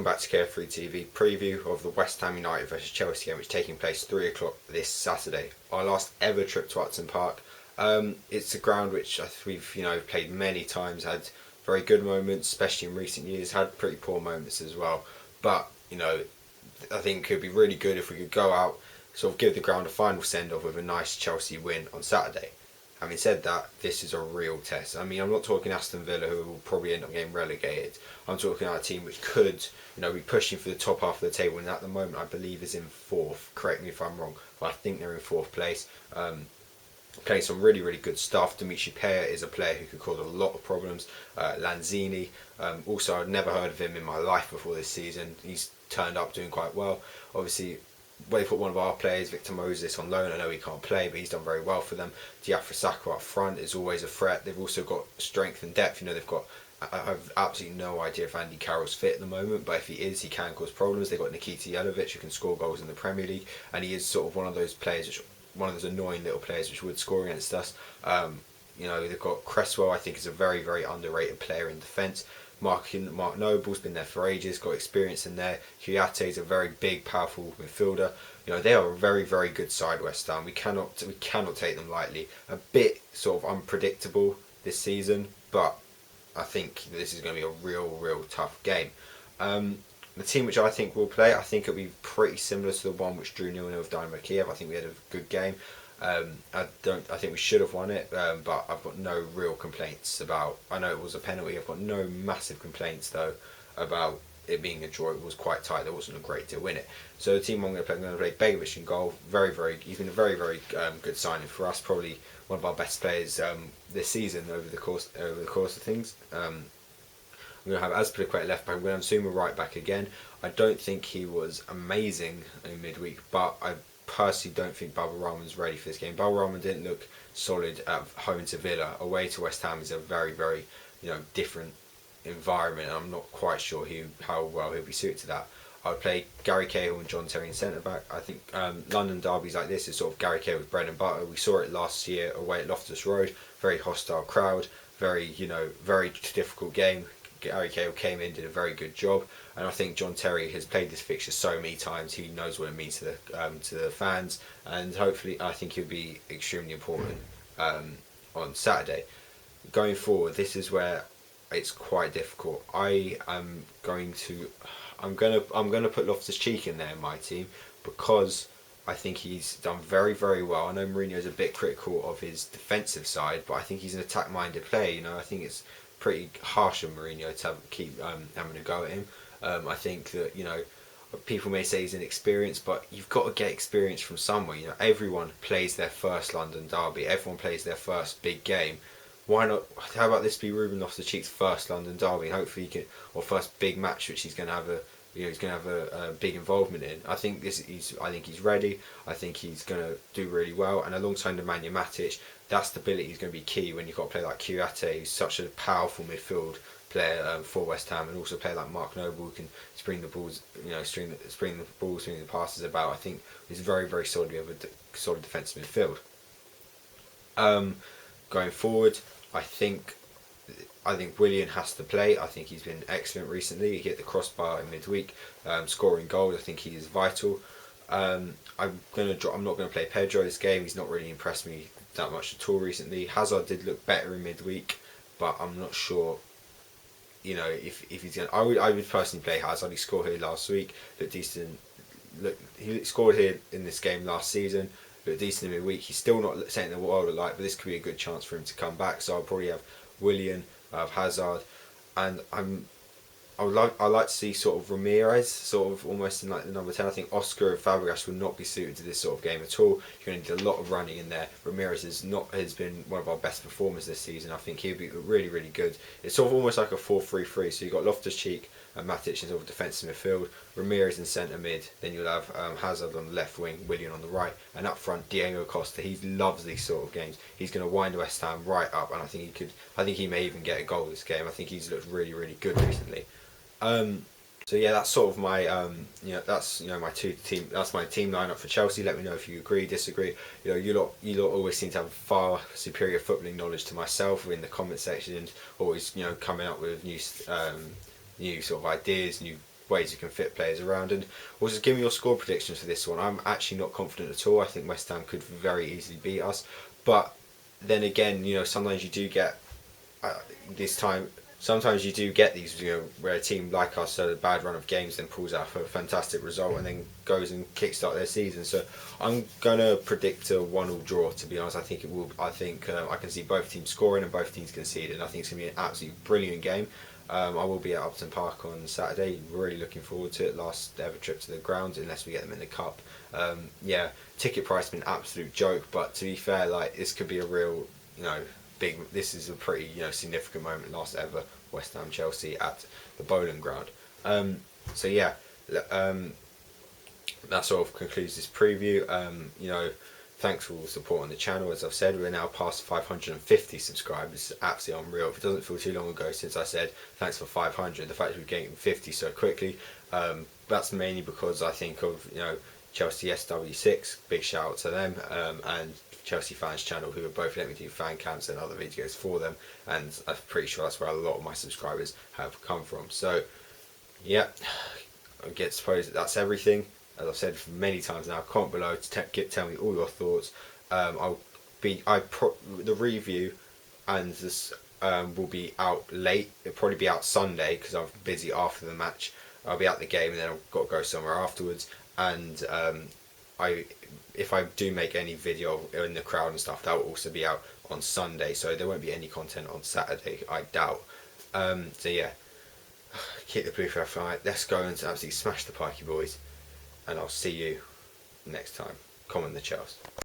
welcome back to Carefree TV preview of the West Ham United versus Chelsea game, which is taking place 3 o'clock this Saturday. Our last ever trip to Upton Park. It's a ground which we've played many times, had very good moments, especially in recent years, had pretty poor moments as well. But I think it would be really good if we could go out, sort of give the ground a final send off with a nice Chelsea win on Saturday. Having said that, this is a real test. I mean, I'm not talking Aston Villa, who will probably end up getting relegated. I'm talking about a team which could, be pushing for the top half of the table, and at the moment, I believe is in fourth. Correct me if I'm wrong, but I think they're in fourth place. Playing some really, really good stuff. Dimitri Payet is a player who could cause a lot of problems. Lanzini, also I'd never heard of him in my life before this season. He's turned up doing quite well. Obviously, they put one of our players, Victor Moses, on loan. I know he can't play, but he's done very well for them. Diafra Sakho up front is always a threat. They've also got strength and depth. They've got, I have absolutely no idea if Andy Carroll's fit at the moment, but if he is, he can cause problems. They've got Nikita Jelavic, who can score goals in the Premier League, and he is sort of one of those players, one of those annoying little players which would score against us. They've got Cresswell, I think is a very, very underrated player in defence. Mark Noble's been there for ages, got experience in there. Kouyaté is a very big, powerful midfielder. They are a very, very good side, West Ham. We cannot take them lightly. A bit sort of unpredictable this season, but I think this is going to be a real, real tough game. The team which I think will play, I think it'll be pretty similar to the one which drew 0-0 with Dynamo Kiev. I think we had a good game. I think we should have won it, but I've got no real complaints about. I know it was a penalty. I've got no massive complaints though about it being a draw. It was quite tight. There wasn't a great deal in it. So the team I'm going to play Begovic in goal. He's been a very, very good signing for us. Probably one of our best players this season over the course of things. I'm going to have Azpilicueta at left back. I'm going to have Zuma right back again. I don't think he was amazing in midweek, but I personally don't think Babarama's ready for this game. Babarama didn't look solid at home to Villa. Away to West Ham is a very, very different environment, and I'm not quite sure how well he'll be suited to that. I would play Gary Cahill and John Terry in centre back. I think London derbies like this is sort of Gary Cahill's bread and butter. We saw it last year away at Loftus Road. Very hostile crowd. Very difficult game. Gary Cahill came in, did a very good job, and I think John Terry has played this fixture so many times. He knows what it means to the fans, and hopefully I think he'll be extremely important on Saturday. Going forward, this is where it's quite difficult. I'm going to put Loftus-Cheek in there in my team because I think he's done very, very well. I know Mourinho's a bit critical of his defensive side, but I think he's an attack-minded player. I think it's pretty harsh on Mourinho to keep having a go at him. I think that people may say he's inexperienced, but you've got to get experience from somewhere. Everyone plays their first London derby. Everyone plays their first big game. Why not? How about this be Ruben Loftus-Cheek's first London derby? Hopefully, or first big match which he's going to have a big involvement in. I think he's ready. I think he's going to do really well. And alongside Nemanja Matic, that stability is going to be key when you've got a player like Kouyaté, who's such a powerful midfield player for West Ham, and also a player like Mark Noble, who can spring the balls, string the passes about. I think he's very, very solid. We have a solid defensive midfield. Going forward, I think Willian has to play. I think he's been excellent recently. He hit the crossbar in midweek, scoring goals. I think he is vital. I'm not going to play Pedro this game. He's not really impressed me that much at all recently. Hazard did look better in midweek, but I'm not sure. If he's going. I would personally play Hazard. He scored here last week. Looked decent. He scored here in this game last season. Looked decent in midweek. He's still not setting the world alight, but this could be a good chance for him to come back. So I'll probably have Willian, Hazard, and I like to see sort of Ramirez sort of almost in like the number 10. I think Oscar and Fabregas will not be suited to this sort of game at all. You're going to need a lot of running in there. Ramirez has been one of our best performers this season. I think he'll be really, really good. It's sort of almost like a 4-3-3. So you've got Loftus-Cheek and Matic in sort of defensive midfield, Ramirez in centre mid, then you'll have Hazard on the left wing, Willian on the right, and up front Diego Costa. He loves these sort of games. He's going to wind West Ham right up, and I think he may even get a goal this game. I think he's looked really, really good recently. So yeah, that's sort of my my team lineup for Chelsea. Let me know if you agree, disagree. You lot always seem to have far superior footballing knowledge to myself in the comment section, always coming up with new sort of ideas, new ways you can fit players around. And also give me your score predictions for this one. I'm actually not confident at all. I think West Ham could very easily beat us, but then again, sometimes you do get this time. Sometimes you do get these, where a team like us had a bad run of games, then pulls out a fantastic result, and then goes and kickstart their season. So I'm gonna predict a 1-1 draw. To be honest, I think it will. I think I can see both teams scoring and both teams conceding. I think it's gonna be an absolutely brilliant game. I will be at Upton Park on Saturday. Really looking forward to it. Last ever trip to the ground, unless we get them in the cup. Yeah, ticket price has been an absolute joke, but to be fair, like this could be a real, big. This is a pretty significant moment. Last ever West Ham Chelsea at the Bowling Ground. So yeah, that sort of concludes this preview. Thanks for all the support on the channel. As I've said, we're now past 550 subscribers. It's absolutely unreal. If it doesn't feel too long ago since I said thanks for 500, the fact that we're getting 50 so quickly, that's mainly because I think of Chelsea SW6. Big shout out to them, and Chelsea Fans Channel, who have both let me do fan cams and other videos for them, and I'm pretty sure that's where a lot of my subscribers have come from. So yeah, I suppose that's everything. As I've said many times now, comment below to tell me all your thoughts. The review and this will be out late. It'll probably be out Sunday because I'm busy after the match. I'll be at the game and then I've got to go somewhere afterwards. And if I do make any video in the crowd and stuff, that will also be out on Sunday. So there won't be any content on Saturday, I doubt. So yeah, keep the blue for flight. Let's go and absolutely smash the Pikey boys. And I'll see you next time. Comment the Chelsea.